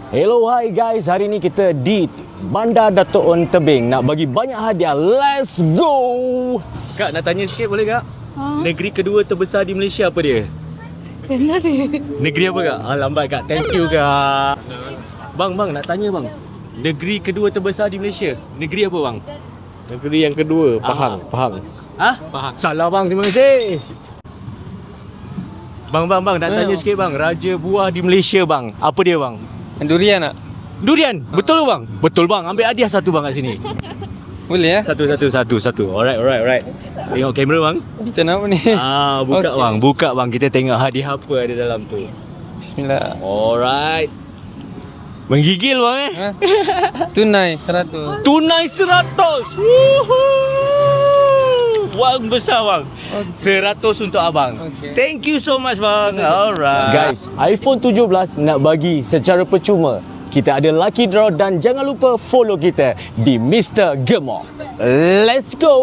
Hello, hi guys. Hari ni kita di Bandar Dato' On Tebing nak bagi banyak hadiah. Let's go. Kak, nak tanya sikit boleh kak? Negeri kedua terbesar di Malaysia apa dia? Negeri apa kak? Lambat kak. Thank you kak. Bang, nak tanya bang. Negeri kedua terbesar di Malaysia. Negeri apa bang? Negeri yang kedua, Pahang. Pahang. Salah bang, terima kasih. Bang, nak tanya sikit bang. Raja buah di Malaysia bang. Apa dia bang? Durian tak? Durian. Betul bang? Betul bang. Ambil hadiah satu bang kat sini. Boleh ya? Satu. Alright. Tengok kamera bang. Kita nak apa ni? Buka okay. Bang. Buka bang. Kita tengok hadiah apa ada dalam tu. Bismillah. Alright. Menggigil bang Tunai 100. Tunai 100. Woohoo. Wang besar bang. Okay. 100 untuk abang. Okay. Thank you so much bang. Alright. Guys, iPhone 17 nak bagi secara percuma. Kita ada lucky draw dan jangan lupa follow kita di Mr. Gemok. Let's go.